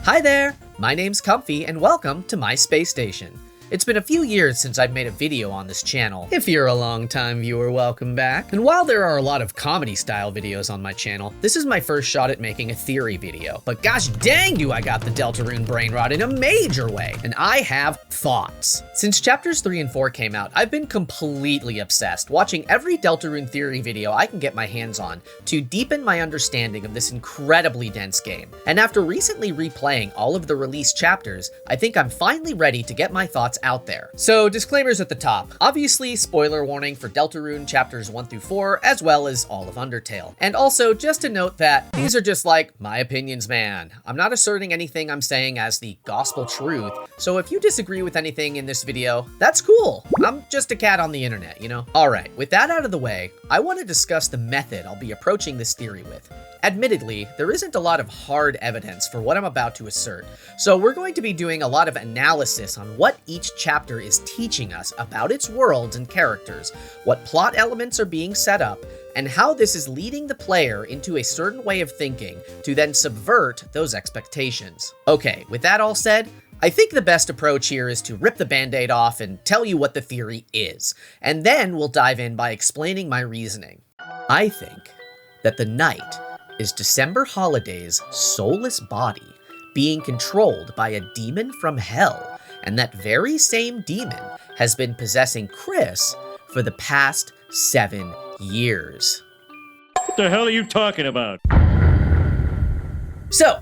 Hi there, my name's Comfy and welcome to my space station. It's been a few years since I've made a video on this channel. If you're a long-time viewer, welcome back. And while there are a lot of comedy-style videos on my channel, this is my first shot at making a theory video. But gosh dang do I got the Deltarune brain rot in a major way, and I have thoughts. Since chapters 3 and 4 came out, I've been completely obsessed, watching every Deltarune theory video I can get my hands on to deepen my understanding of this incredibly dense game. And after recently replaying all of the released chapters, I think I'm finally ready to get my thoughts out there. So disclaimers at the top. Obviously, spoiler warning for Deltarune chapters 1 through 4, as well as all of Undertale. And also, just to note that these are just like my opinions, man. I'm not asserting anything I'm saying as the gospel truth, so if you disagree with anything in this video, that's cool. I'm just a cat on the internet, you know? Alright, with that out of the way, I want to discuss the method I'll be approaching this theory with. Admittedly, there isn't a lot of hard evidence for what I'm about to assert, so we're going to be doing a lot of analysis on what each chapter is teaching us about its worlds and characters, what plot elements are being set up, and how this is leading the player into a certain way of thinking to then subvert those expectations. Okay, with that all said, I think the best approach here is to rip the band-aid off and tell you what the theory is, and then we'll dive in by explaining my reasoning. I think that the night is December Holiday's soulless body being controlled by a demon from hell, and that very same demon has been possessing Kris for the past 7 years. What the hell are you talking about? So,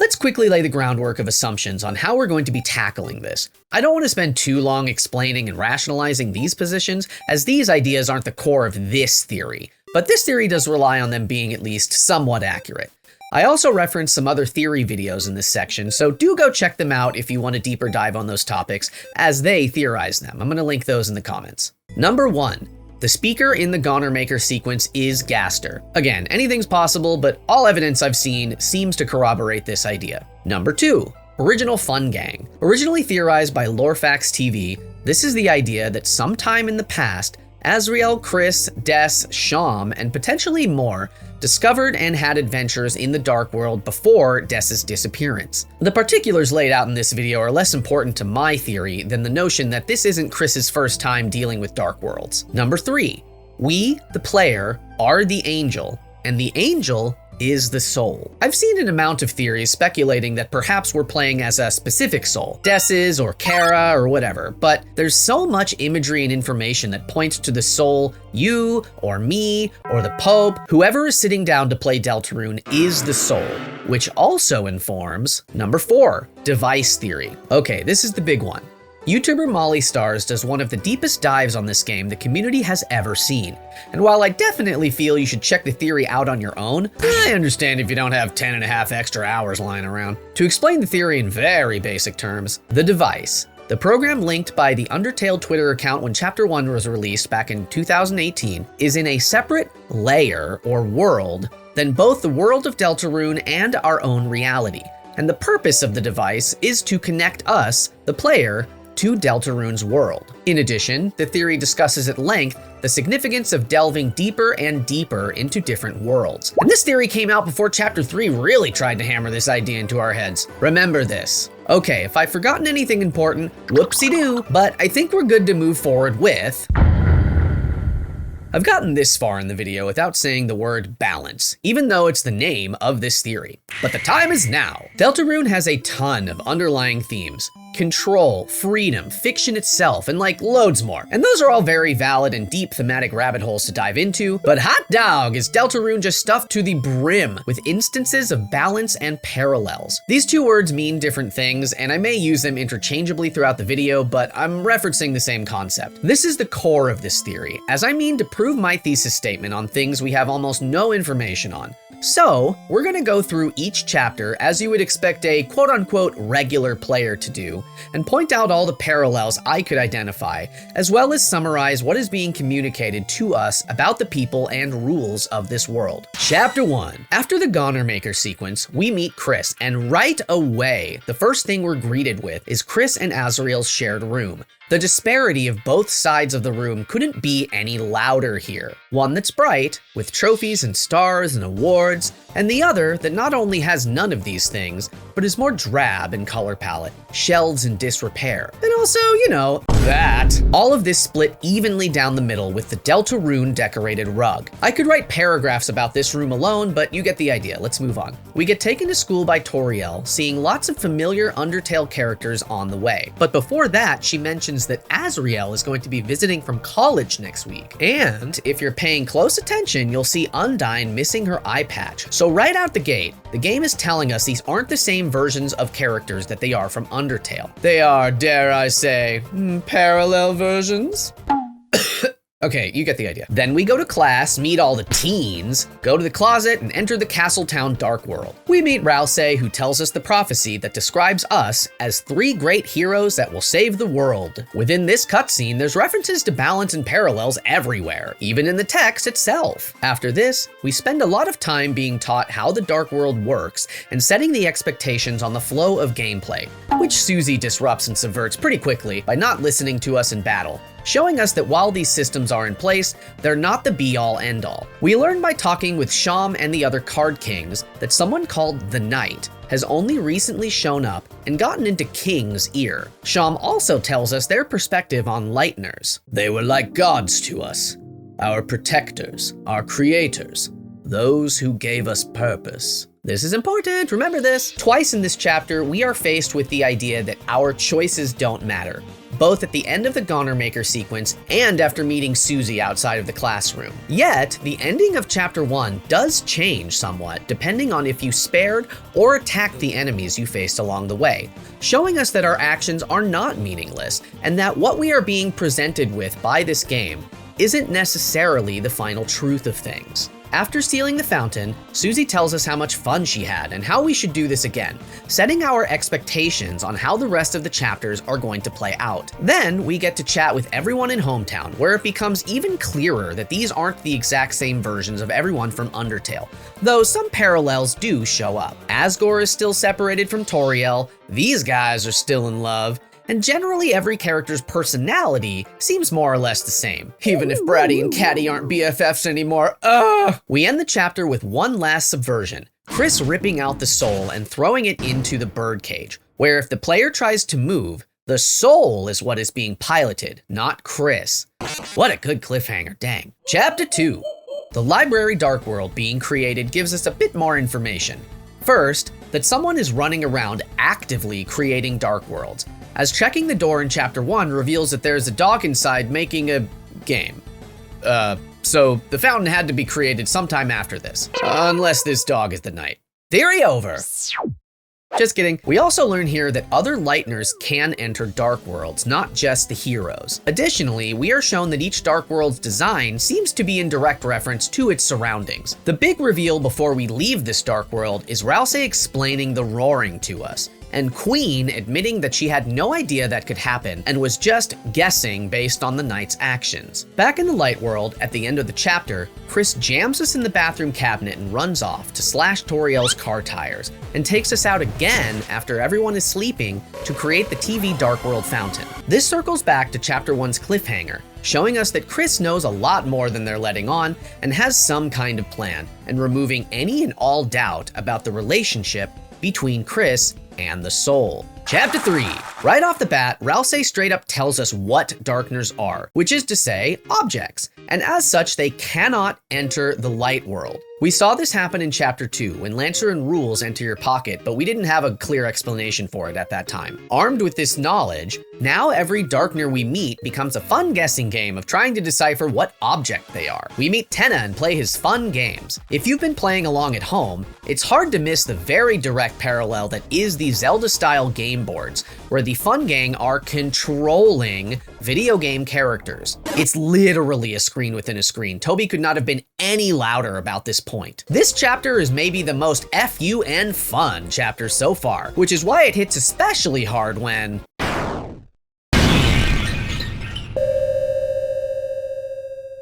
let's quickly lay the groundwork of assumptions on how we're going to be tackling this. I don't want to spend too long explaining and rationalizing these positions, as these ideas aren't the core of this theory, but this theory does rely on them being at least somewhat accurate. I also referenced some other theory videos in this section, so do go check them out if you want a deeper dive on those topics, as they theorize them. I'm going to link those in the comments. Number 1. The speaker in the Goner Maker sequence is Gaster. Again, anything's possible, but all evidence I've seen seems to corroborate this idea. Number 2. Original Fun Gang. Originally theorized by Lorefax TV, this is the idea that sometime in the past, Azrael, Kris, Des, Sham, and potentially more discovered and had adventures in the Dark World before Des's disappearance. The particulars laid out in this video are less important to my theory than the notion that this isn't Kris's first time dealing with Dark Worlds. Number 3. We, the player, are the angel, and the angel is the soul. I've seen an amount of theories speculating that perhaps we're playing as a specific soul, Des's or Kara or whatever, but there's so much imagery and information that points to the soul. You or me or the Pope, whoever is sitting down to play Deltarune is the soul, which also informs number 4, device theory. Okay, this is the big one. YouTuber Molly Stars does one of the deepest dives on this game the community has ever seen. And while I definitely feel you should check the theory out on your own, I understand if you don't have 10.5 extra hours lying around. To explain the theory in very basic terms, the device, the program linked by the Undertale Twitter account when Chapter 1 was released back in 2018, is in a separate layer or world than both the world of Deltarune and our own reality. And the purpose of the device is to connect us, the player, to Deltarune's world. In addition, the theory discusses at length the significance of delving deeper and deeper into different worlds. And this theory came out before Chapter 3 really tried to hammer this idea into our heads. Remember this. Okay, if I've forgotten anything important, whoopsie-doo, but I think we're good to move forward with... I've gotten this far in the video without saying the word balance, even though it's the name of this theory. But the time is now. Deltarune has a ton of underlying themes. Control, freedom, fiction itself, and like loads more. And those are all very valid and deep thematic rabbit holes to dive into, but hot dog, is Deltarune just stuffed to the brim with instances of balance and parallels. These two words mean different things, and I may use them interchangeably throughout the video, but I'm referencing the same concept. This is the core of this theory, as I mean to prove my thesis statement on things we have almost no information on. So, we're gonna go through each chapter as you would expect a quote-unquote regular player to do, and point out all the parallels I could identify, as well as summarize what is being communicated to us about the people and rules of this world. Chapter 1. After the Goner Maker sequence, we meet Kris, and right away, the first thing we're greeted with is Kris and Azrael's shared room. The disparity of both sides of the room couldn't be any louder here. One that's bright, with trophies and stars and awards, and the other that not only has none of these things, but is more drab in color palette, shelves in disrepair, and also, that. All of this split evenly down the middle with the Deltarune decorated rug. I could write paragraphs about this room alone, but you get the idea. Let's move on. We get taken to school by Toriel, seeing lots of familiar Undertale characters on the way. But before that, she mentions that Azriel is going to be visiting from college next week. And if you're paying close attention, you'll see Undyne missing her eye patch. So right out the gate, the game is telling us these aren't the same versions of characters that they are from Undertale. They are, dare I say, parallel versions? Okay, you get the idea. Then we go to class, meet all the teens, go to the closet, and enter the Castletown Dark World. We meet Rousey, who tells us the prophecy that describes us as 3 great heroes that will save the world. Within this cutscene, there's references to balance and parallels everywhere, even in the text itself. After this, we spend a lot of time being taught how the Dark World works and setting the expectations on the flow of gameplay, which Susie disrupts and subverts pretty quickly by not listening to us in battle, showing us that while these systems are in place, they're not the be-all end-all. We learn by talking with Sham and the other card kings that someone called the Knight has only recently shown up and gotten into King's ear. Sham also tells us their perspective on Lightners. They were like gods to us, our protectors, our creators, those who gave us purpose. This is important, remember this. Twice in this chapter, we are faced with the idea that our choices don't matter, both at the end of the Goner Maker sequence and after meeting Susie outside of the classroom. Yet, the ending of chapter 1 does change somewhat depending on if you spared or attacked the enemies you faced along the way, showing us that our actions are not meaningless and that what we are being presented with by this game isn't necessarily the final truth of things. After stealing the fountain, Susie tells us how much fun she had and how we should do this again, setting our expectations on how the rest of the chapters are going to play out. Then we get to chat with everyone in Hometown, where it becomes even clearer that these aren't the exact same versions of everyone from Undertale, though some parallels do show up. Asgore is still separated from Toriel, these guys are still in love, and generally every character's personality seems more or less the same. Even if Bratty and Catty aren't BFFs anymore, We end the chapter with one last subversion, Kris ripping out the soul and throwing it into the birdcage, where if the player tries to move, the soul is what is being piloted, not Kris. What a good cliffhanger, dang. Chapter 2. The Library Dark World being created gives us a bit more information. First, that someone is running around actively creating dark worlds, as checking the door in chapter 1 reveals that there's a dog inside making a game. So the fountain had to be created sometime after this, unless this dog is the Knight. Theory over. Just kidding. We also learn here that other Lightners can enter Dark Worlds, not just the heroes. Additionally, we are shown that each Dark World's design seems to be in direct reference to its surroundings. The big reveal before we leave this Dark World is Rousey explaining the roaring to us, and Queen admitting that she had no idea that could happen and was just guessing based on the Knight's actions. Back in the Light World, at the end of the chapter, Kris jams us in the bathroom cabinet and runs off to slash Toriel's car tires, and takes us out again after everyone is sleeping to create the TV Dark World fountain. This circles back to chapter 1's cliffhanger, showing us that Kris knows a lot more than they're letting on and has some kind of plan, and removing any and all doubt about the relationship between Kris and the soul. Chapter 3. Right off the bat, Rousey straight up tells us what Darkners are, which is to say, objects, and as such, they cannot enter the Light World. We saw this happen in Chapter 2, when Lancer and Rules enter your pocket, but we didn't have a clear explanation for it at that time. Armed with this knowledge, now every Darkner we meet becomes a fun guessing game of trying to decipher what object they are. We meet Tenna and play his fun games. If you've been playing along at home, it's hard to miss the very direct parallel that is the Zelda-style game boards, where the Fun Gang are controlling video game characters. It's literally a screen within a screen. Toby could not have been any louder about this point. This chapter is maybe the most FUN fun chapter so far, which is why it hits especially hard when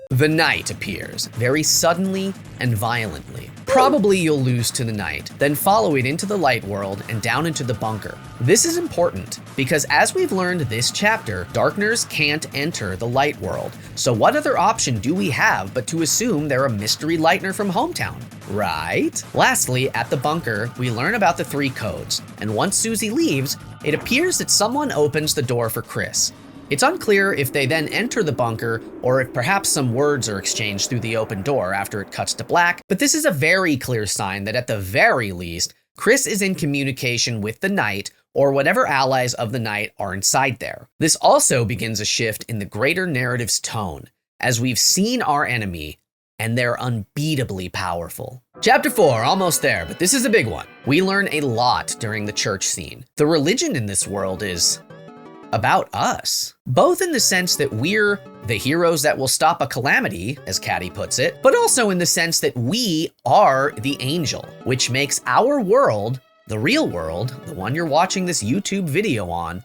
the Knight appears, very suddenly and violently. Probably you'll lose to the night, then follow it into the light world and down into the bunker. This is important because as we've learned this chapter, Darkners can't enter the light world. So what other option do we have but to assume they're a mystery Lightner from hometown, right? Lastly, at the bunker, we learn about the 3 codes, and once Susie leaves, it appears that someone opens the door for Kris. It's unclear if they then enter the bunker or if perhaps some words are exchanged through the open door after it cuts to black, but this is a very clear sign that at the very least, Kris is in communication with the Night or whatever allies of the Night are inside there. This also begins a shift in the greater narrative's tone, as we've seen our enemy and they're unbeatably powerful. Chapter 4, almost there, but this is a big one. We learn a lot during the church scene. The religion in this world is about us, both in the sense that we're the heroes that will stop a calamity, as Caddy puts it, but also in the sense that we are the angel, which makes our world, the real world, the one you're watching this YouTube video on,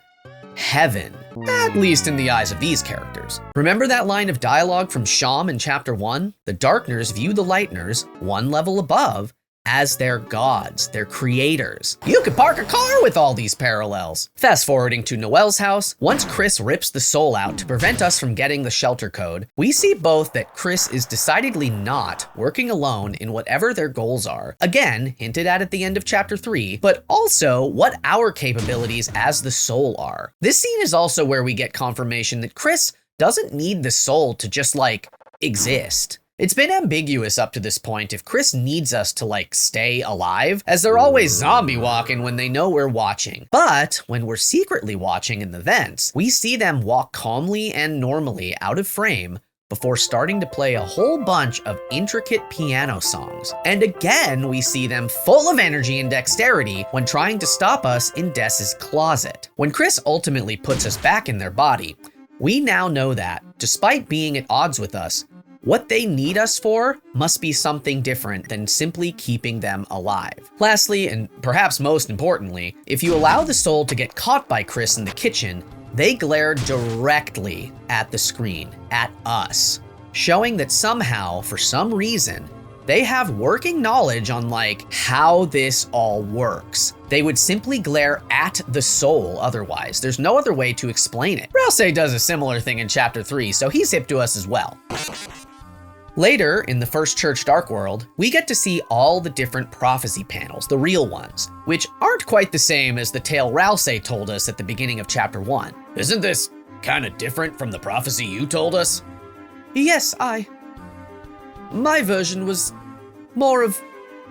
heaven, at least in the eyes of these characters. Remember that line of dialogue from Sham in chapter 1? The Darkners view the Lightners, one level above, as their gods, their creators. You could park a car with all these parallels. Fast forwarding to Noelle's house, once Kris rips the soul out to prevent us from getting the shelter code, we see both that Kris is decidedly not working alone in whatever their goals are. Again, hinted at the end of chapter 3, but also what our capabilities as the soul are. This scene is also where we get confirmation that Kris doesn't need the soul to just exist. It's been ambiguous up to this point if Kris needs us to stay alive, as they're always zombie walking when they know we're watching. But when we're secretly watching in the vents, we see them walk calmly and normally out of frame before starting to play a whole bunch of intricate piano songs. And again, we see them full of energy and dexterity when trying to stop us in Des's closet. When Kris ultimately puts us back in their body, we now know that, despite being at odds with us, what they need us for must be something different than simply keeping them alive. Lastly, and perhaps most importantly, if you allow the soul to get caught by Kris in the kitchen, they glare directly at the screen, at us, showing that somehow, for some reason, they have working knowledge on how this all works. They would simply glare at the soul otherwise. There's no other way to explain it. Rousey does a similar thing in chapter 3, so he's hip to us as well. Later, in the first Church Dark World, we get to see all the different prophecy panels, the real ones, which aren't quite the same as the tale Rousey told us at the beginning of chapter 1. Isn't this kinda different from the prophecy you told us? Yes, my version was more of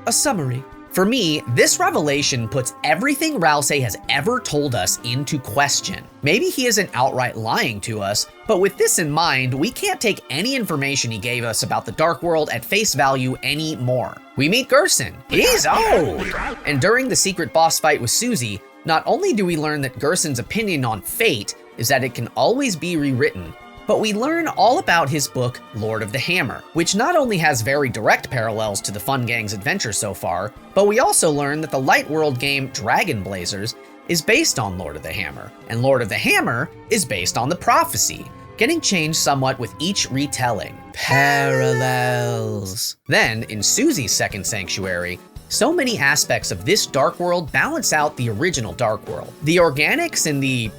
a summary. For me, this revelation puts everything Rousey has ever told us into question. Maybe he isn't outright lying to us, but with this in mind, we can't take any information he gave us about the Dark World at face value anymore. We meet Gerson. He's old! And during the secret boss fight with Susie, not only do we learn that Gerson's opinion on fate is that it can always be rewritten, but we learn all about his book, Lord of the Hammer, which not only has very direct parallels to the Fun Gang's adventure so far, but we also learn that the Light World game Dragon Blazers is based on Lord of the Hammer, and Lord of the Hammer is based on the prophecy, getting changed somewhat with each retelling. Parallels. Then, in Susie's second sanctuary, so many aspects of this Dark World balance out the original Dark World. The organics and the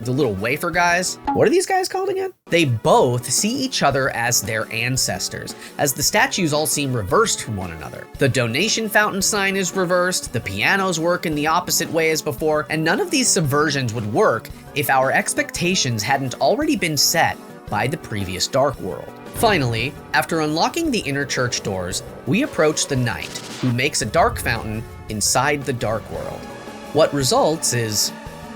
little wafer guys, what are these guys called again? They both see each other as their ancestors, as the statues all seem reversed from one another. The donation fountain sign is reversed, the pianos work in the opposite way as before, and none of these subversions would work if our expectations hadn't already been set by the previous Dark World. Finally, after unlocking the inner church doors, we approach the Knight, who makes a dark fountain inside the Dark World. What results is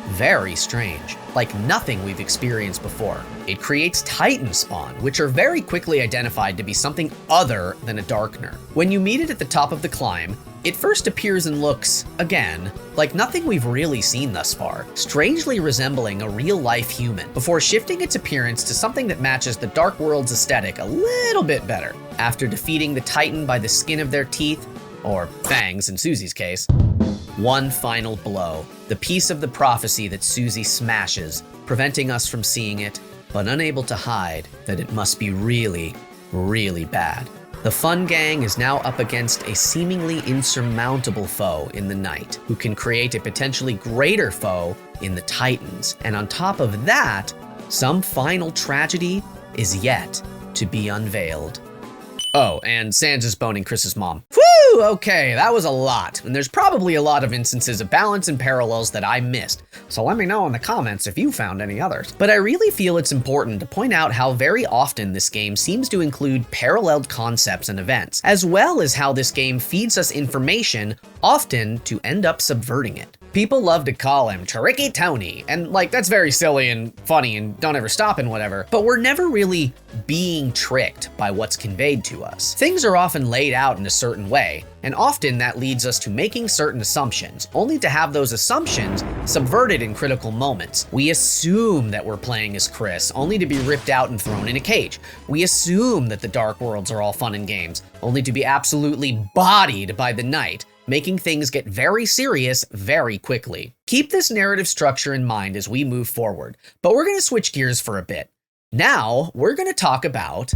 very strange, like nothing we've experienced before. It creates Titan spawn, which are very quickly identified to be something other than a Darkner. When you meet it at the top of the climb, it first appears and looks, again, like nothing we've really seen thus far, strangely resembling a real-life human, before shifting its appearance to something that matches the Dark World's aesthetic a little bit better. After defeating the Titan by the skin of their teeth, or fangs in Susie's case, one final blow, the piece of the prophecy that Susie smashes, preventing us from seeing it, but unable to hide that it must be really, really bad. The Fun Gang is now up against a seemingly insurmountable foe in the Night, who can create a potentially greater foe in the Titans. And on top of that, some final tragedy is yet to be unveiled. Oh, and Sans is boning Kris's mom. Whew, okay, that was a lot. And there's probably a lot of instances of balance and parallels that I missed. So let me know in the comments if you found any others. But I really feel it's important to point out how very often this game seems to include paralleled concepts and events, as well as how this game feeds us information, often to end up subverting it. People love to call him Tricky Tony, and like, that's very silly and funny and don't ever stop and whatever, but we're never really being tricked by what's conveyed to us. Things are often laid out in a certain way, and often that leads us to making certain assumptions, only to have those assumptions subverted in critical moments. We assume that we're playing as Kris, only to be ripped out and thrown in a cage. We assume that the Dark Worlds are all fun and games, only to be absolutely bodied by the Night, making things get very serious very quickly. Keep this narrative structure in mind as we move forward, but we're going to switch gears for a bit. Now, we're going to talk about...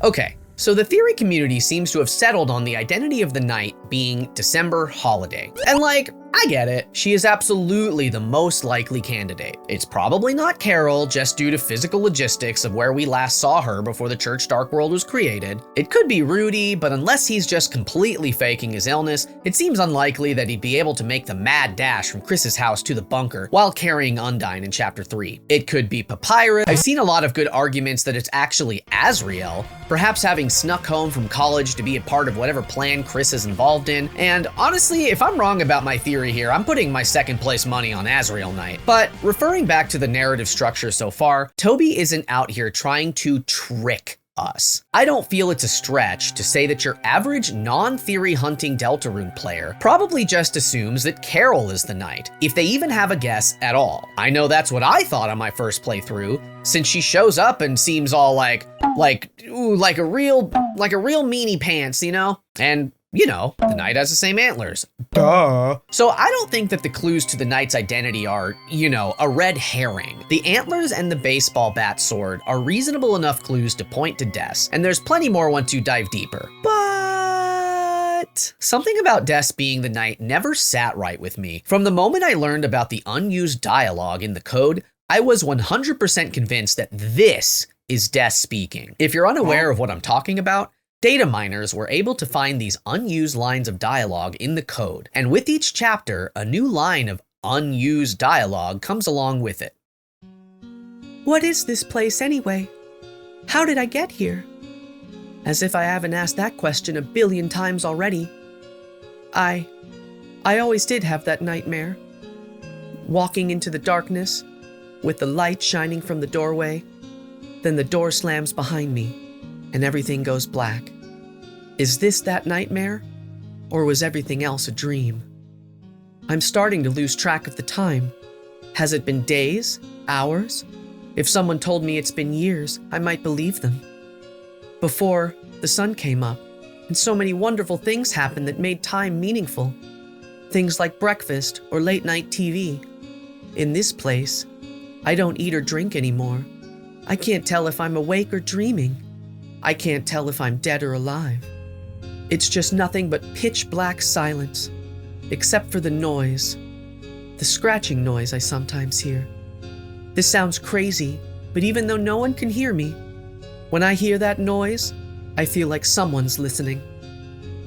Okay, so the theory community seems to have settled on the identity of the Night being December Holiday. And like, I get it, she is absolutely the most likely candidate. It's probably not Carol, just due to physical logistics of where we last saw her before the Church Dark World was created. It could be Rudy, but unless he's just completely faking his illness, it seems unlikely that he'd be able to make the mad dash from Kris's house to the bunker while carrying Undyne in Chapter 3. It could be Papyrus. I've seen a lot of good arguments that it's actually Azrael, perhaps having snuck home from college to be a part of whatever plan Kris is involved in. And honestly, if I'm wrong about my theory here, I'm putting my second place money on Azrael Knight. But referring back to the narrative structure so far, Toby isn't out here trying to trick us. I don't feel it's a stretch to say that your average non-theory hunting Deltarune player probably just assumes that Carol is the Night, if they even have a guess at all. I know that's what I thought on my first playthrough, since she shows up and seems all like a real meanie pants, you know? And you know, the Night has the same antlers. Duh. So I don't think that the clues to the Knight's identity are, you know, a red herring. The antlers and the baseball bat sword are reasonable enough clues to point to Des, and there's plenty more once you dive deeper. But something about Des being the Night never sat right with me. From the moment I learned about the unused dialogue in the code, I was 100% convinced that this is Des speaking. If you're unaware of what I'm talking about, data miners were able to find these unused lines of dialogue in the code, and with each chapter, a new line of unused dialogue comes along with it. What is this place anyway? How did I get here? As if I haven't asked that question a billion times already. I always did have that nightmare. Walking into the darkness, with the light shining from the doorway, then the door slams behind me, and everything goes black. Is this that nightmare? Or was everything else a dream? I'm starting to lose track of the time. Has it been days? Hours? If someone told me it's been years, I might believe them. Before, the sun came up, and so many wonderful things happened that made time meaningful. Things like breakfast or late-night TV. In this place, I don't eat or drink anymore. I can't tell if I'm awake or dreaming. I can't tell if I'm dead or alive. It's just nothing but pitch black silence, except for the noise, the scratching noise I sometimes hear. This sounds crazy, but even though no one can hear me, when I hear that noise, I feel like someone's listening.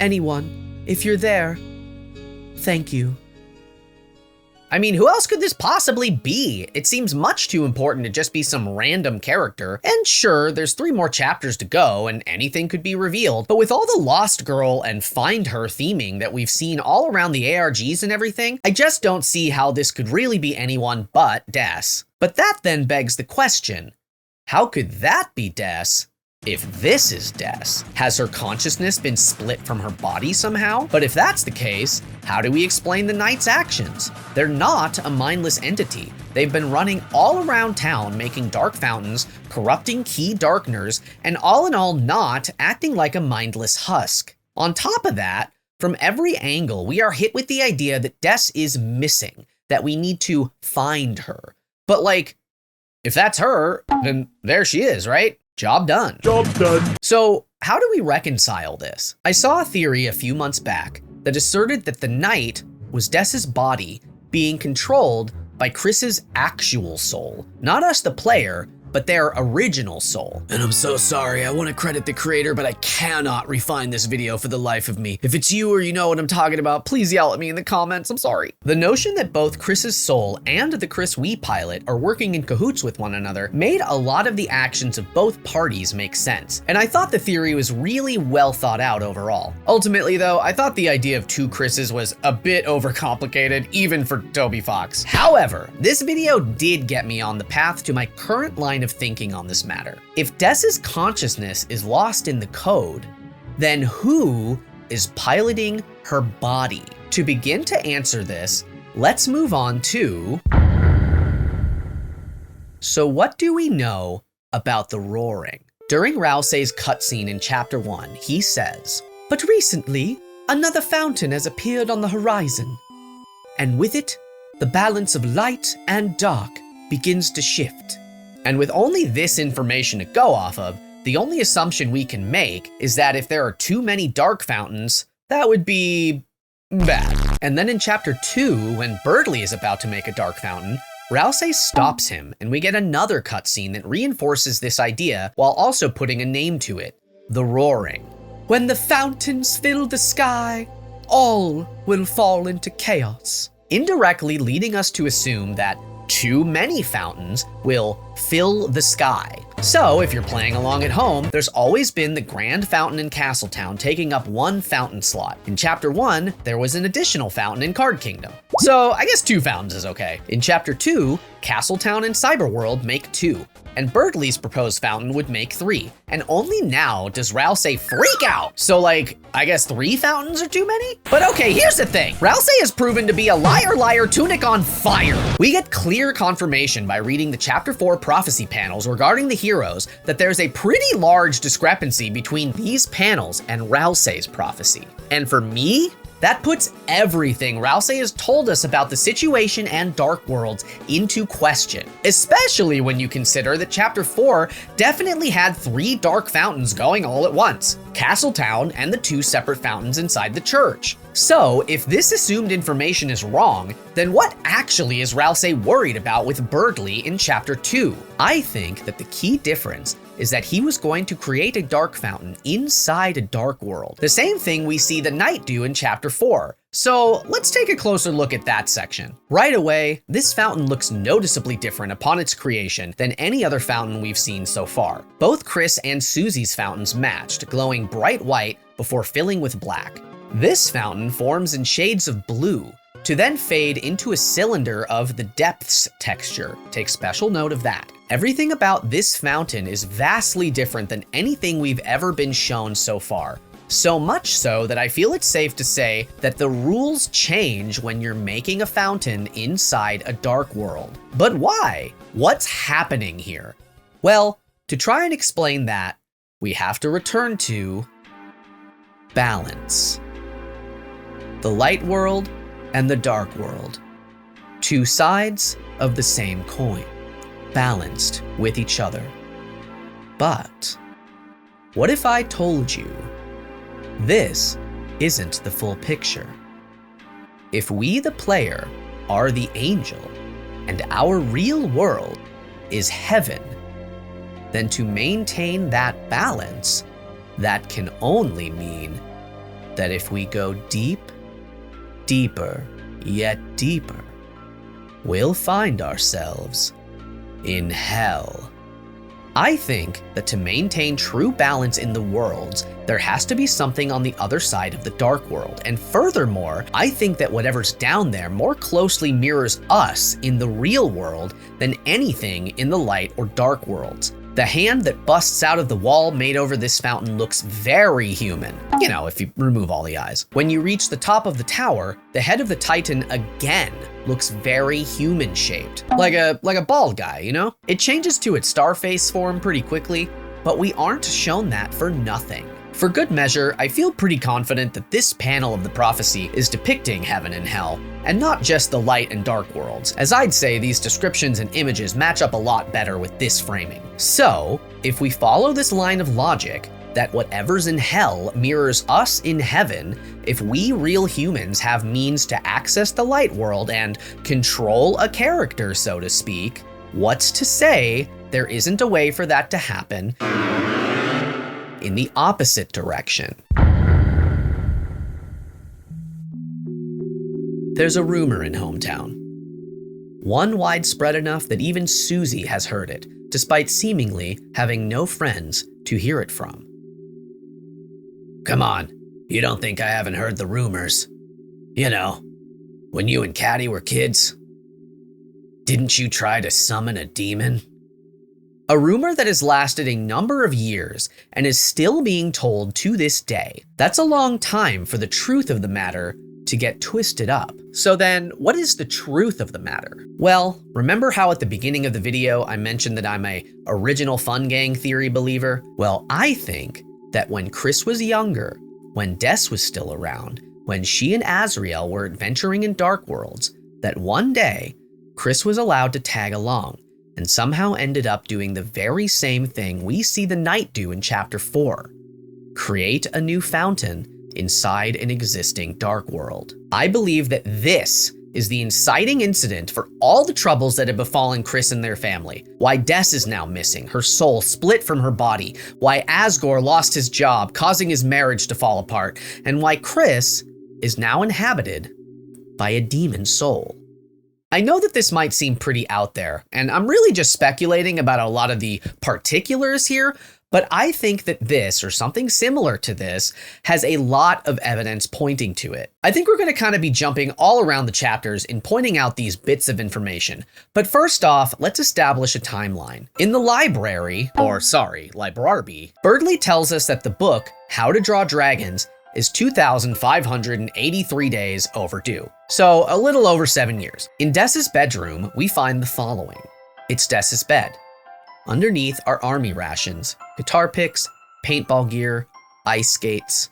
Anyone, if you're there, thank you. I mean, who else could this possibly be? It seems much too important to just be some random character. And sure, there's 3 more chapters to go and anything could be revealed, but with all the Lost Girl and Find Her theming that we've seen all around the ARGs and everything, I just don't see how this could really be anyone but Des. But that then begs the question, how could that be Des? If this is Des, has her consciousness been split from her body somehow? But if that's the case, how do we explain the Knight's actions? They're not a mindless entity. They've been running all around town, making dark fountains, corrupting key darkeners, and all in all not acting like a mindless husk. On top of that, from every angle, we are hit with the idea that Des is missing, that we need to find her. But like, if that's her, then there she is, right? Job done. Job done. So how do we reconcile this? I saw a theory a few months back that asserted that the night was Des's body being controlled by Kris's actual soul. Not us, the player, but their original soul. And I'm so sorry, I want to credit the creator, but I cannot refine this video for the life of me. If it's you or you know what I'm talking about, please yell at me in the comments, I'm sorry. The notion that both Kris's soul and the Kris Wii pilot are working in cahoots with one another made a lot of the actions of both parties make sense. And I thought the theory was really well thought out overall. Ultimately though, I thought the idea of two Krises was a bit overcomplicated, even for Toby Fox. However, this video did get me on the path to my current line of thinking on this matter. If Des's consciousness is lost in the code, then who is piloting her body? To begin to answer this, let's move on to... So what do we know about the roaring? During Rousey's cutscene in Chapter 1, he says, "But recently, another fountain has appeared on the horizon, and with it, the balance of light and dark begins to shift." And with only this information to go off of, the only assumption we can make is that if there are too many dark fountains, that would be bad. And then in Chapter 2, when Birdley is about to make a dark fountain, Rousey stops him, and we get another cutscene that reinforces this idea while also putting a name to it: the roaring. "When the fountains fill the sky, all will fall into chaos." Indirectly leading us to assume that too many fountains will fill the sky. So if you're playing along at home, there's always been the Grand Fountain in Castletown taking up one fountain slot. In Chapter 1, there was an additional fountain in Card Kingdom. So I guess 2 fountains is okay. In Chapter 2, Castletown and Cyberworld make 2, and Birdley's proposed fountain would make 3. And only now does Rousey freak out. So like, I guess 3 fountains are too many? But okay, here's the thing. Rousey has proven to be a liar, tunic on fire. We get clear confirmation by reading the Chapter 4 prophecy panels regarding the heroes that there's a pretty large discrepancy between these panels and Rousey's prophecy. And for me, that puts everything Rousey has told us about the situation and Dark Worlds into question, especially when you consider that Chapter 4 definitely had 3 dark fountains going all at once: Castletown and the 2 separate fountains inside the church. So if this assumed information is wrong, then what actually is Rousey worried about with Birdley in Chapter 2? I think that the key difference is that he was going to create a dark fountain inside a dark world. The same thing we see the knight do in Chapter 4. So let's take a closer look at that section. Right away, this fountain looks noticeably different upon its creation than any other fountain we've seen so far. Both Kris and Susie's fountains matched, glowing bright white before filling with black. This fountain forms in shades of blue, to then fade into a cylinder of the depths texture. Take special note of that. Everything about this fountain is vastly different than anything we've ever been shown so far. So much so that I feel it's safe to say that the rules change when you're making a fountain inside a dark world. But why? What's happening here? Well, to try and explain that, we have to return to balance. The light world and the dark world. 2 sides of the same coin, balanced with each other. But what if I told you this isn't the full picture? If we, the player, are the angel and our real world is heaven, then to maintain that balance, that can only mean that if we go deeper, yet deeper, we'll find ourselves in hell. I think that to maintain true balance in the worlds, there has to be something on the other side of the dark world. And furthermore, I think that whatever's down there more closely mirrors us in the real world than anything in the light or dark worlds. The hand that busts out of the wall made over this fountain looks very human. You know, if you remove all the eyes. When you reach the top of the tower, the head of the Titan again looks very human shaped. Like a bald guy, you know? It changes to its star face form pretty quickly, but we aren't shown that for nothing. For good measure, I feel pretty confident that this panel of the prophecy is depicting heaven and hell, and not just the light and dark worlds, as I'd say these descriptions and images match up a lot better with this framing. So, if we follow this line of logic, that whatever's in hell mirrors us in heaven if we real humans have means to access the light world and control a character, so to speak. What's to say there isn't a way for that to happen in the opposite direction? There's a rumor in hometown. One widespread enough that even Susie has heard it, despite seemingly having no friends to hear it from. Come on, you don't think I haven't heard the rumors? You know, when you and Caddy were kids, didn't you try to summon a demon? A rumor that has lasted a number of years and is still being told to this day. That's a long time for the truth of the matter to get twisted up. So then, what is the truth of the matter? Well, remember how at the beginning of the video I mentioned that I'm a original fun gang theory believer? Well, I think that when Kris was younger, when Des was still around, when she and Azrael were adventuring in dark worlds, that one day, Kris was allowed to tag along and somehow ended up doing the very same thing we see the knight do in chapter 4. Create a new fountain inside an existing dark world. I believe that this is the inciting incident for all the troubles that have befallen Kris and their family. Why Des is now missing, her soul split from her body, why Asgore lost his job, causing his marriage to fall apart, and why Kris is now inhabited by a demon soul. I know that this might seem pretty out there, and I'm really just speculating about a lot of the particulars here, but I think that this, or something similar to this, has a lot of evidence pointing to it. I think we're going to kind of be jumping all around the chapters in pointing out these bits of information. But first off, let's establish a timeline. In the library, library, Birdley tells us that the book, How to Draw Dragons, is 2,583 days overdue. So a little over 7 years. In Des's bedroom, we find the following. It's Des's bed. Underneath are army rations, guitar picks, paintball gear, ice skates,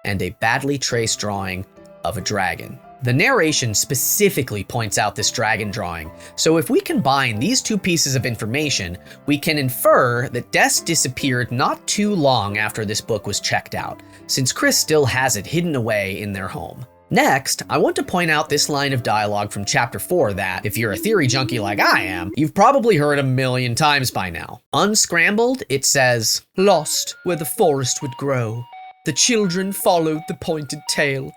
and a badly traced drawing of a dragon. The narration specifically points out this dragon drawing, so if we combine these two pieces of information, we can infer that Des disappeared not too long after this book was checked out, since Kris still has it hidden away in their home. Next, I want to point out this line of dialogue from chapter 4 that, if you're a theory junkie like I am, you've probably heard a million times by now. Unscrambled, it says, "Lost where the forest would grow. The children followed the pointed tail.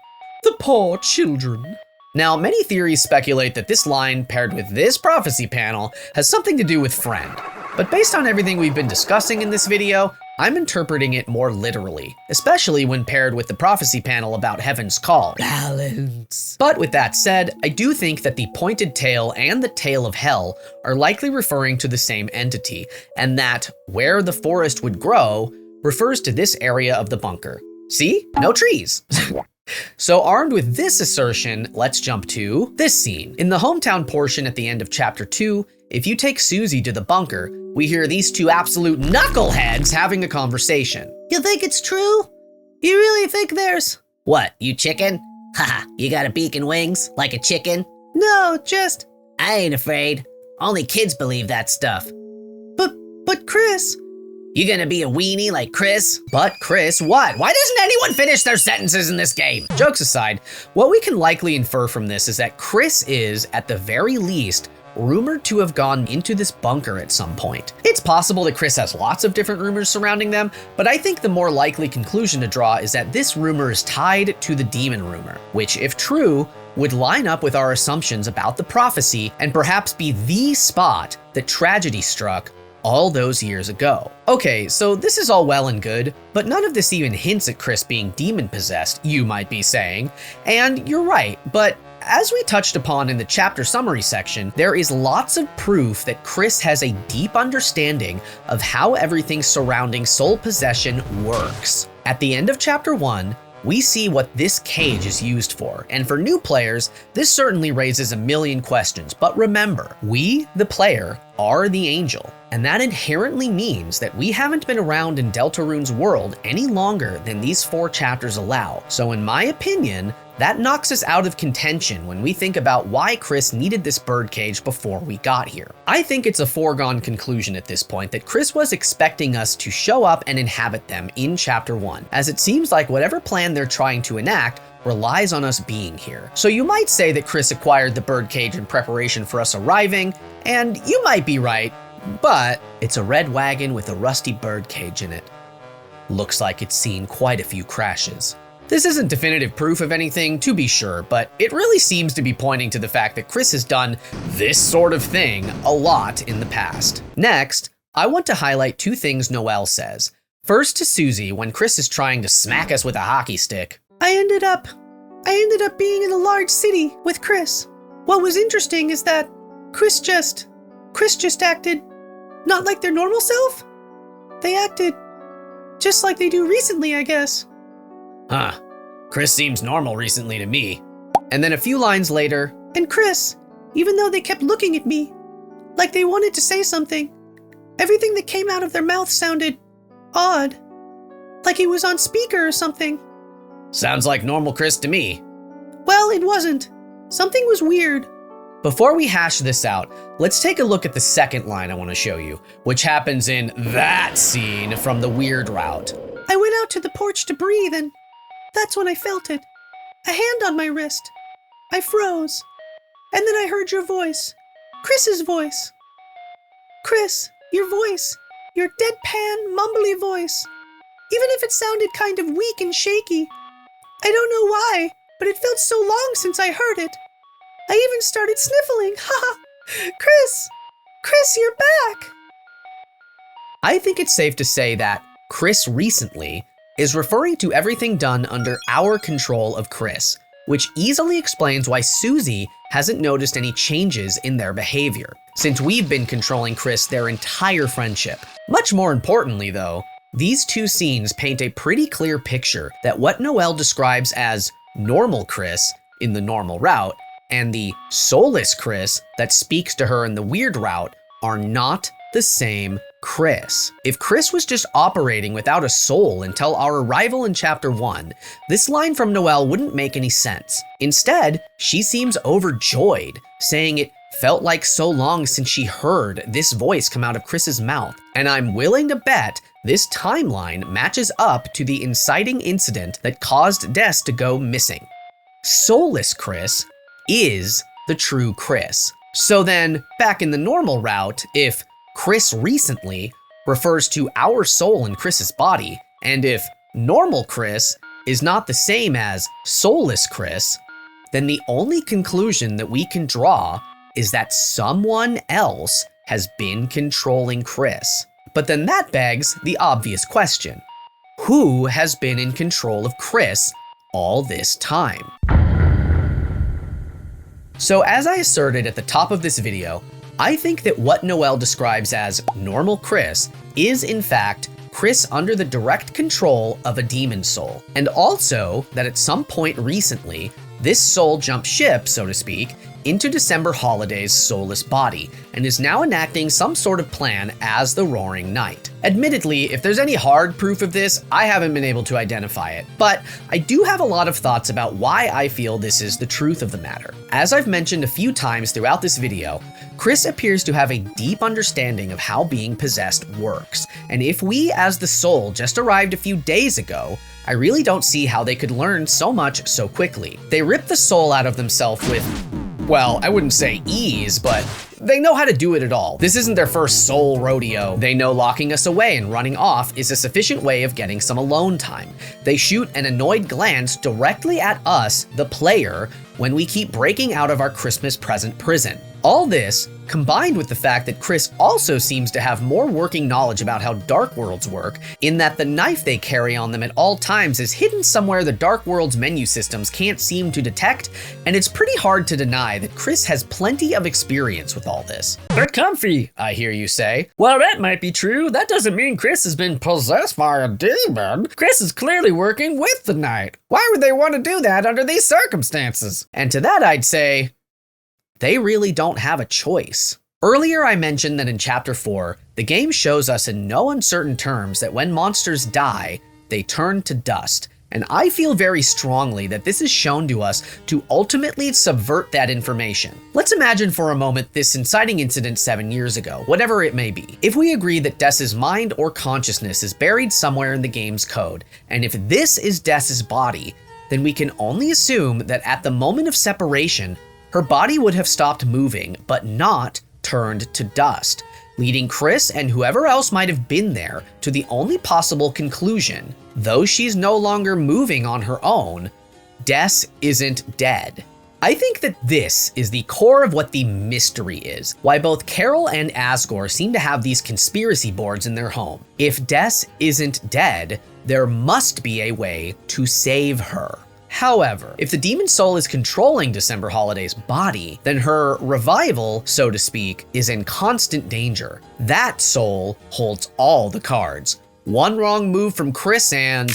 The poor children." Now, many theories speculate that this line paired with this prophecy panel has something to do with friend. But based on everything we've been discussing in this video, I'm interpreting it more literally, especially when paired with the prophecy panel about Heaven's Call. Balance. But with that said, I do think that the pointed tail and the tail of hell are likely referring to the same entity, and that where the forest would grow refers to this area of the bunker. See? No trees. So armed with this assertion, let's jump to this scene. In the hometown portion at the end of chapter 2, if you take Susie to the bunker, we hear these two absolute knuckleheads having a conversation. You think it's true? You really think there's... What, you chicken? Haha, you got a beak and wings, like a chicken? No, just... I ain't afraid. Only kids believe that stuff. But Kris... You gonna be a weenie like Kris? But Kris what? Why doesn't anyone finish their sentences in this game? Jokes aside, what we can likely infer from this is that Kris is, at the very least, rumored to have gone into this bunker at some point. It's possible that Kris has lots of different rumors surrounding them, but I think the more likely conclusion to draw is that this rumor is tied to the demon rumor, which, if true, would line up with our assumptions about the prophecy and perhaps be the spot that tragedy struck all those years ago. Okay, so this is all well and good, but none of this even hints at Kris being demon-possessed, you might be saying. And you're right, but as we touched upon in the chapter summary section, there is lots of proof that Kris has a deep understanding of how everything surrounding soul possession works. At the end of chapter 1, we see what this cage is used for, and for new players, this certainly raises a million questions, but remember, we, the player, are the angel, and that inherently means that we haven't been around in Deltarune's world any longer than these 4 chapters allow. So in my opinion, that knocks us out of contention when we think about why Kris needed this birdcage before we got here. I think it's a foregone conclusion at this point that Kris was expecting us to show up and inhabit them in chapter 1, as it seems like whatever plan they're trying to enact relies on us being here. So you might say that Kris acquired the birdcage in preparation for us arriving, and you might be right, but it's a red wagon with a rusty birdcage in it. Looks like it's seen quite a few crashes. This isn't definitive proof of anything, to be sure, but it really seems to be pointing to the fact that Kris has done this sort of thing a lot in the past. Next, I want to highlight 2 things Noelle says. First to Susie when Kris is trying to smack us with a hockey stick. I ended up being in a large city with Kris. What was interesting is that Kris just acted not like their normal self. They acted just like they do recently, I guess. Huh. Kris seems normal recently to me. And then a few lines later, and Kris, even though they kept looking at me, like they wanted to say something, everything that came out of their mouth sounded odd. Like he was on speaker or something. Sounds like normal Kris to me. Well, it wasn't. Something was weird. Before we hash this out, let's take a look at the second line I want to show you, which happens in that scene from the weird route. I went out to the porch to breathe and that's when I felt it. A hand on my wrist. I froze. And then I heard your voice. Kris's voice. Kris, your voice. Your deadpan, mumbly voice. Even if it sounded kind of weak and shaky. I don't know why, but it felt so long since I heard it. I even started sniffling. Ha! Kris, you're back! I think it's safe to say that Kris recently is referring to everything done under our control of Kris, which easily explains why Susie hasn't noticed any changes in their behavior, since we've been controlling Kris their entire friendship. Much more importantly though, these 2 scenes paint a pretty clear picture that what Noelle describes as normal Kris in the normal route and the soulless Kris that speaks to her in the weird route are not the same Kris. If Kris was just operating without a soul until our arrival in chapter 1, this line from Noelle wouldn't make any sense. Instead, she seems overjoyed, saying it felt like so long since she heard this voice come out of Kris's mouth. And I'm willing to bet this timeline matches up to the inciting incident that caused Des to go missing. Soulless Kris is the true Kris. So then, back in the normal route, if Kris recently refers to our soul in Kris's body, and if normal Kris is not the same as soulless Kris, then the only conclusion that we can draw is that someone else has been controlling Kris. But then that begs the obvious question: who has been in control of Kris all this time? So as I asserted at the top of this video, I think that what Noelle describes as normal Kris is in fact Kris under the direct control of a demon soul. And also that at some point recently, this soul jumped ship, so to speak, into December Holiday's soulless body, and is now enacting some sort of plan as the Roaring Knight. Admittedly, if there's any hard proof of this, I haven't been able to identify it, but I do have a lot of thoughts about why I feel this is the truth of the matter. As I've mentioned a few times throughout this video, Kris appears to have a deep understanding of how being possessed works, and if we as the soul just arrived a few days ago, I really don't see how they could learn so much so quickly. They rip the soul out of themselves with, well, I wouldn't say ease, but they know how to do it at all. This isn't their first soul rodeo. They know locking us away and running off is a sufficient way of getting some alone time. They shoot an annoyed glance directly at us, the player, when we keep breaking out of our Christmas present prison. All this, combined with the fact that Kris also seems to have more working knowledge about how Dark Worlds work, in that the knife they carry on them at all times is hidden somewhere the Dark Worlds menu systems can't seem to detect, and it's pretty hard to deny that Kris has plenty of experience with all this. They're comfy, I hear you say. Well, that might be true. That doesn't mean Kris has been possessed by a demon. Kris is clearly working with the knight. Why would they want to do that under these circumstances? And to that I'd say, they really don't have a choice. Earlier I mentioned that in Chapter 4, the game shows us in no uncertain terms that when monsters die, they turn to dust. And I feel very strongly that this is shown to us to ultimately subvert that information. Let's imagine for a moment this inciting incident 7 years ago, whatever it may be. If we agree that Dess's mind or consciousness is buried somewhere in the game's code, and if this is Dess's body, then we can only assume that at the moment of separation, her body would have stopped moving, but not turned to dust, leading Kris and whoever else might have been there to the only possible conclusion: though she's no longer moving on her own, Des isn't dead. I think that this is the core of what the mystery is, why both Carol and Asgore seem to have these conspiracy boards in their home. If Des isn't dead, there must be a way to save her. However, if the demon soul is controlling December Holiday's body, then her revival, so to speak, is in constant danger. That soul holds all the cards. One wrong move from Kris and...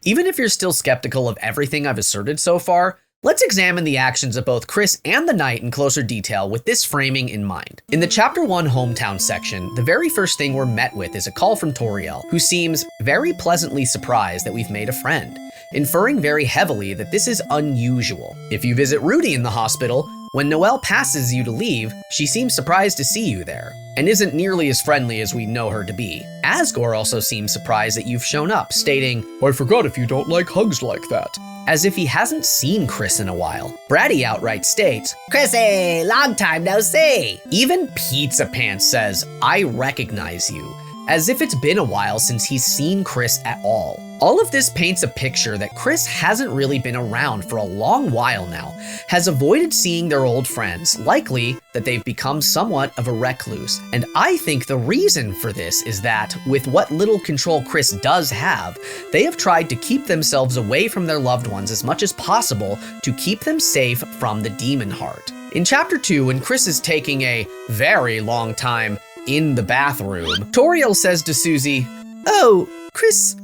Even if you're still skeptical of everything I've asserted so far, let's examine the actions of both Kris and the Knight in closer detail with this framing in mind. In the Chapter 1 hometown section, the very first thing we're met with is a call from Toriel, who seems very pleasantly surprised that we've made a friend, inferring very heavily that this is unusual. If you visit Rudy in the hospital, when Noelle passes you to leave, she seems surprised to see you there, and isn't nearly as friendly as we know her to be. Asgore also seems surprised that you've shown up, stating, "I forgot if you don't like hugs like that," as if he hasn't seen Kris in a while. Bratty outright states, "Chrissy, long time no see." Even Pizza Pants says, "I recognize you," as if it's been a while since he's seen Kris at all. All of this paints a picture that Kris hasn't really been around for a long while now, has avoided seeing their old friends, likely that they've become somewhat of a recluse. And I think the reason for this is that, with what little control Kris does have, they have tried to keep themselves away from their loved ones as much as possible to keep them safe from the demon heart. In Chapter 2, when Kris is taking a very long time in the bathroom, Toriel says to Susie, "Oh, Kris,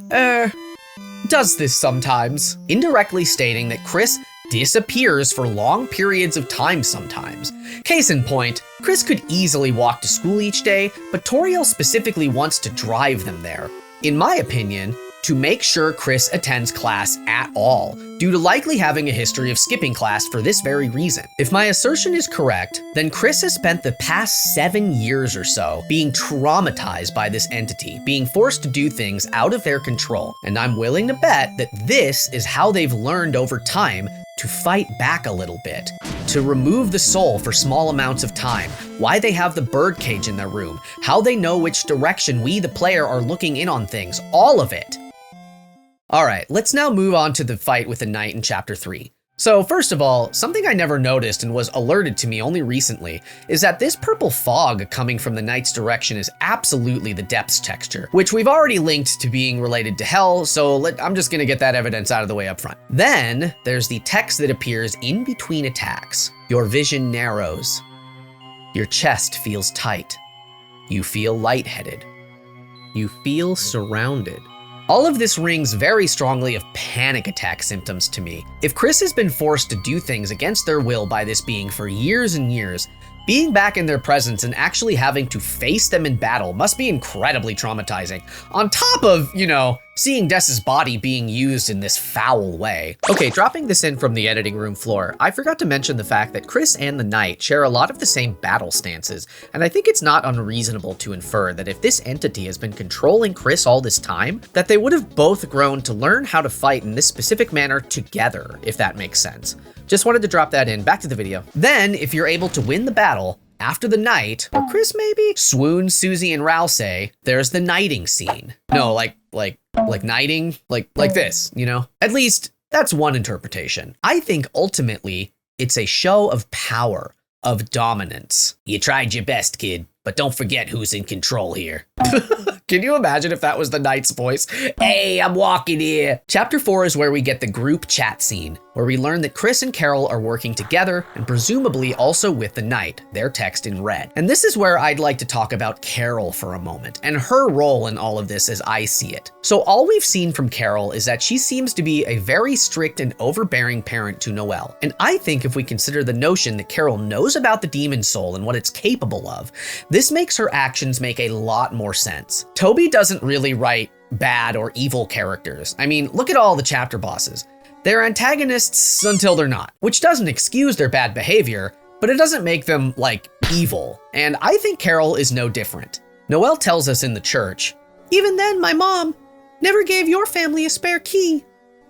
does this sometimes," indirectly stating that Kris disappears for long periods of time sometimes. Case in point, Kris could easily walk to school each day, but Toriel specifically wants to drive them there. In my opinion, to make sure Kris attends class at all, due to likely having a history of skipping class for this very reason. If my assertion is correct, then Kris has spent the past 7 years or so being traumatized by this entity, being forced to do things out of their control. And I'm willing to bet that this is how they've learned over time to fight back a little bit, to remove the soul for small amounts of time, why they have the birdcage in their room, how they know which direction we, the player, are looking in on things, all of it. All right, let's now move on to the fight with the Knight in Chapter 3. So first of all, something I never noticed and was alerted to me only recently is that this purple fog coming from the Knight's direction is absolutely the depths texture, which we've already linked to being related to hell, so I'm just gonna get that evidence out of the way up front. Then there's the text that appears in between attacks. Your vision narrows. Your chest feels tight. You feel lightheaded. You feel surrounded. All of this rings very strongly of panic attack symptoms to me. If Kris has been forced to do things against their will by this being for years and years, being back in their presence and actually having to face them in battle must be incredibly traumatizing. On top of, seeing Dess's body being used in this foul way. Okay, dropping this in from the editing room floor, I forgot to mention the fact that Kris and the Knight share a lot of the same battle stances, and I think it's not unreasonable to infer that if this entity has been controlling Kris all this time, that they would have both grown to learn how to fight in this specific manner together, if that makes sense. Just wanted to drop that in. Back to the video. Then, if you're able to win the battle, after the Knight, or Kris maybe, swoons Susie and Rousey, there's the knighting scene. No, like knighting, like this, At least, that's one interpretation. I think ultimately, it's a show of power, of dominance. You tried your best, kid, but don't forget who's in control here. Can you imagine if that was the knight's voice? Hey, I'm walking here. Chapter 4 is where we get the group chat scene, where we learn that Kris and Carol are working together and presumably also with the knight, their text in red. And this is where I'd like to talk about Carol for a moment and her role in all of this as I see it. So all we've seen from Carol is that she seems to be a very strict and overbearing parent to Noelle. And I think if we consider the notion that Carol knows about the demon soul and what it's capable of, this makes her actions make a lot more sense. Toby doesn't really write bad or evil characters. I mean, look at all the chapter bosses. They're antagonists until they're not, which doesn't excuse their bad behavior, but it doesn't make them, like, evil. And I think Carol is no different. Noelle tells us in the church, "Even then, my mom never gave your family a spare key.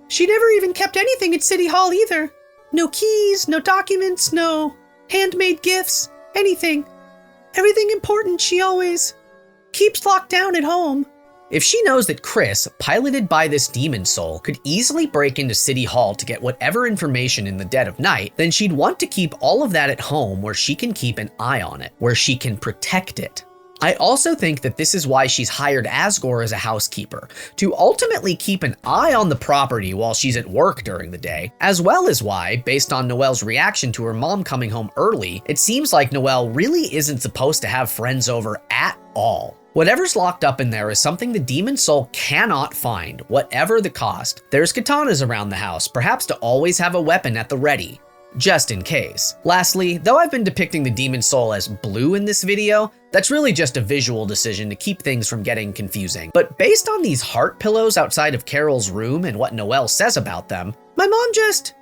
She never even kept anything at City Hall either. No keys, no documents, no handmade gifts, anything. Everything important she always keeps locked down at home." If she knows that Kris, piloted by this demon soul, could easily break into City Hall to get whatever information in the dead of night, then she'd want to keep all of that at home where she can keep an eye on it, where she can protect it. I also think that this is why she's hired Asgore as a housekeeper, to ultimately keep an eye on the property while she's at work during the day, as well as why, based on Noelle's reaction to her mom coming home early, it seems like Noelle really isn't supposed to have friends over at all. Whatever's locked up in there is something the demon soul cannot find, whatever the cost. There's katanas around the house, perhaps to always have a weapon at the ready, just in case. Lastly, though I've been depicting the demon soul as blue in this video, that's really just a visual decision to keep things from getting confusing. But based on these heart pillows outside of Carol's room and what Noelle says about them, my mom just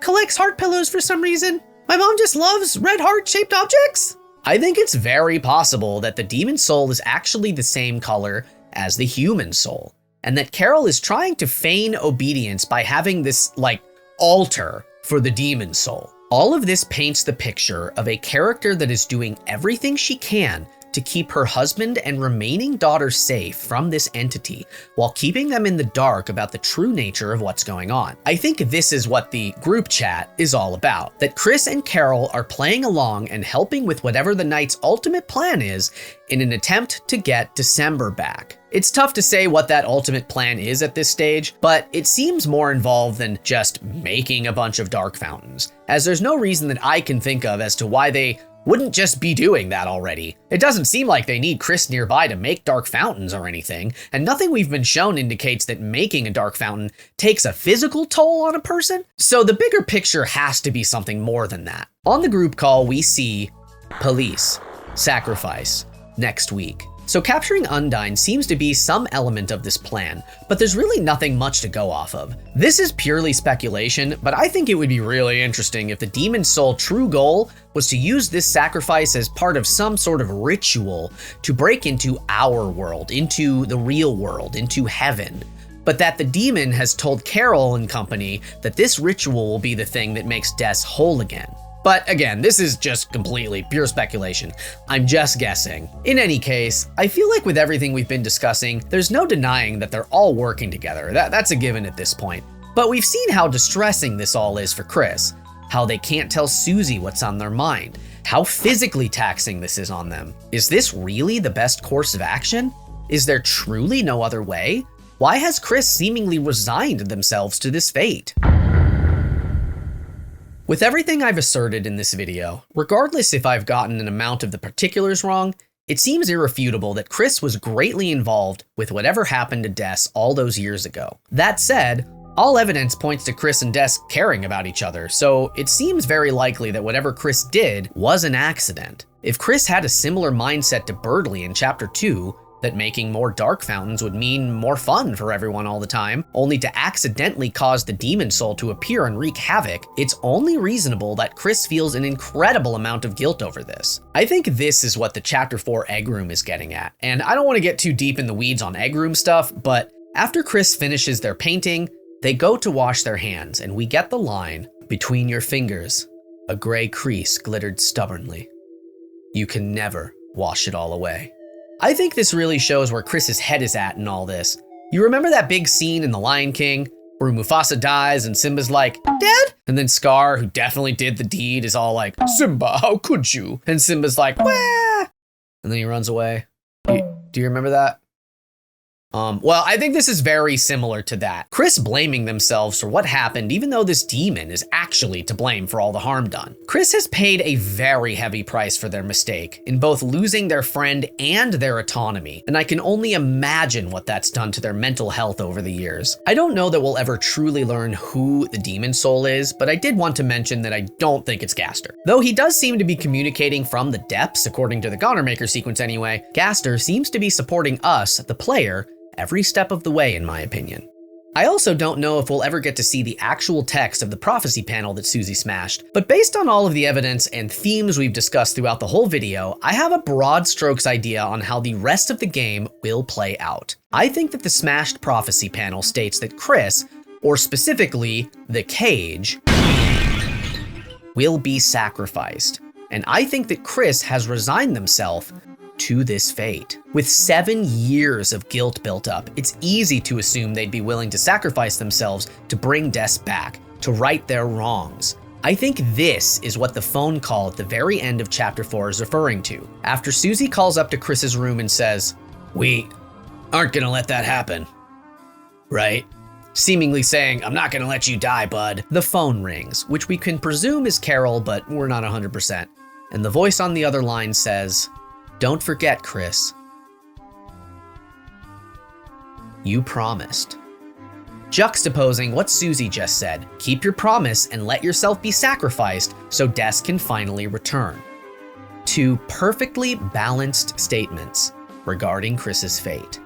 collects heart pillows for some reason. My mom just loves red heart-shaped objects? I think it's very possible that the demon soul is actually the same color as the human soul, and that Carol is trying to feign obedience by having this, like, altar for the demon soul. All of this paints the picture of a character that is doing everything she can to keep her husband and remaining daughter safe from this entity, while keeping them in the dark about the true nature of what's going on. I think this is what the group chat is all about, that Kris and Carol are playing along and helping with whatever the knight's ultimate plan is in an attempt to get December back. It's tough to say what that ultimate plan is at this stage, but it seems more involved than just making a bunch of dark fountains, as there's no reason that I can think of as to why they wouldn't just be doing that already. It doesn't seem like they need Kris nearby to make dark fountains or anything, and nothing we've been shown indicates that making a dark fountain takes a physical toll on a person. So the bigger picture has to be something more than that. On the group call, we see police, sacrifice, next week. So capturing Undyne seems to be some element of this plan, but there's really nothing much to go off of. This is purely speculation, but I think it would be really interesting if the demon soul true goal was to use this sacrifice as part of some sort of ritual to break into our world, into the real world, into heaven. But that the demon has told Carol and company that this ritual will be the thing that makes Des whole again. But again, this is just completely pure speculation. I'm just guessing. In any case, I feel like with everything we've been discussing, there's no denying that they're all working together. That's a given at this point. But we've seen how distressing this all is for Kris, how they can't tell Susie what's on their mind, how physically taxing this is on them. Is this really the best course of action? Is there truly no other way? Why has Kris seemingly resigned themselves to this fate? With everything I've asserted in this video, regardless if I've gotten an amount of the particulars wrong, it seems irrefutable that Kris was greatly involved with whatever happened to Des all those years ago. That said, all evidence points to Kris and Des caring about each other, so it seems very likely that whatever Kris did was an accident. If Kris had a similar mindset to Birdley in Chapter 2, that making more dark fountains would mean more fun for everyone all the time, only to accidentally cause the demon soul to appear and wreak havoc, it's only reasonable that Kris feels an incredible amount of guilt over this. I think this is what the Chapter 4 egg room is getting at, and I don't want to get too deep in the weeds on egg room stuff, but after Kris finishes their painting, they go to wash their hands, and we get the line, "Between your fingers, a gray crease glittered stubbornly. You can never wash it all away." I think this really shows where Kris's head is at in all this. You remember that big scene in The Lion King where Mufasa dies and Simba's like, "Dad?" And then Scar, who definitely did the deed, is all like, "Simba, how could you?" And Simba's like, "Wah!" And then he runs away. Do you remember that? Well, I think this is very similar to that. Kris blaming themselves for what happened, even though this demon is actually to blame for all the harm done. Kris has paid a very heavy price for their mistake, in both losing their friend and their autonomy, and I can only imagine what that's done to their mental health over the years. I don't know that we'll ever truly learn who the demon soul is, but I did want to mention that I don't think it's Gaster. Though he does seem to be communicating from the depths, according to the Gonnermaker sequence anyway, Gaster seems to be supporting us, the player, every step of the way, in my opinion. I also don't know if we'll ever get to see the actual text of the prophecy panel that Susie smashed, but based on all of the evidence and themes we've discussed throughout the whole video, I have a broad strokes idea on how the rest of the game will play out. I think that the smashed prophecy panel states that Kris, or specifically the cage, will be sacrificed. And I think that Kris has resigned themselves to this fate. With 7 years of guilt built up, it's easy to assume they'd be willing to sacrifice themselves to bring Des back, to right their wrongs. I think this is what the phone call at the very end of chapter 4 is referring to. After Susie calls up to Kris's room and says, "We aren't gonna let that happen, right?" Seemingly saying, "I'm not gonna let you die, bud." The phone rings, which we can presume is Carol, but we're not 100%. And the voice on the other line says, "Don't forget, Kris. You promised." Juxtaposing what Susie just said, keep your promise and let yourself be sacrificed so Des can finally return. 2 perfectly balanced statements regarding Kris's fate.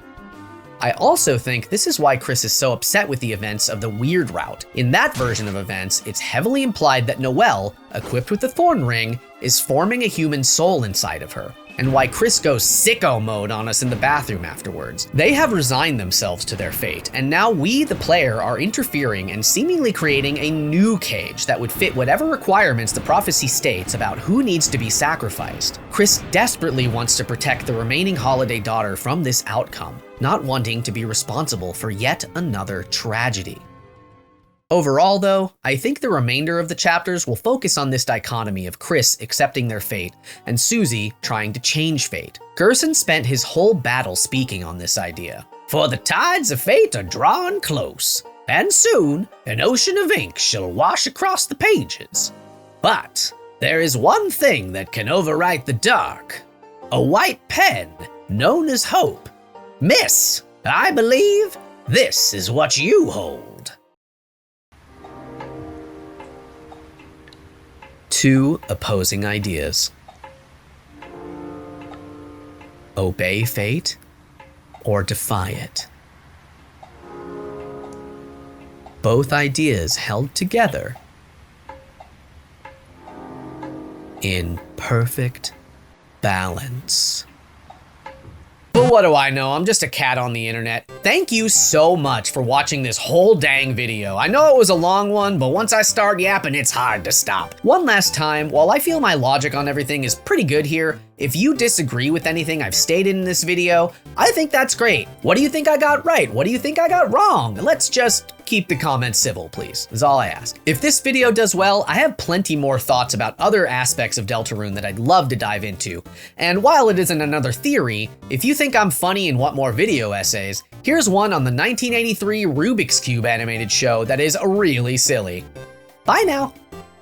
I also think this is why Kris is so upset with the events of the weird route. In that version of events, it's heavily implied that Noelle, equipped with the Thorn Ring, is forming a human soul inside of her, and why Kris goes sicko mode on us in the bathroom afterwards. They have resigned themselves to their fate, and now we, the player, are interfering and seemingly creating a new cage that would fit whatever requirements the prophecy states about who needs to be sacrificed. Kris desperately wants to protect the remaining Holiday daughter from this outcome, not wanting to be responsible for yet another tragedy. Overall, though, I think the remainder of the chapters will focus on this dichotomy of Kris accepting their fate and Susie trying to change fate. Gerson spent his whole battle speaking on this idea. "For the tides of fate are drawing close, and soon an ocean of ink shall wash across the pages. But there is one thing that can overwrite the dark, a white pen known as hope. Miss, I believe this is what you hold." 2 opposing ideas. Obey fate or defy it. Both ideas held together in perfect balance. But what do I know? I'm just a cat on the internet. Thank you so much for watching this whole dang video. I know it was a long one, but once I start yapping, it's hard to stop. One last time, while I feel my logic on everything is pretty good here, if you disagree with anything I've stated in this video, I think that's great. What do you think I got right? What do you think I got wrong? Let's just keep the comments civil, please, is all I ask. If this video does well, I have plenty more thoughts about other aspects of Deltarune that I'd love to dive into. And while it isn't another theory, if you think I'm funny and want more video essays, here's one on the 1983 Rubik's Cube animated show that is really silly. Bye now.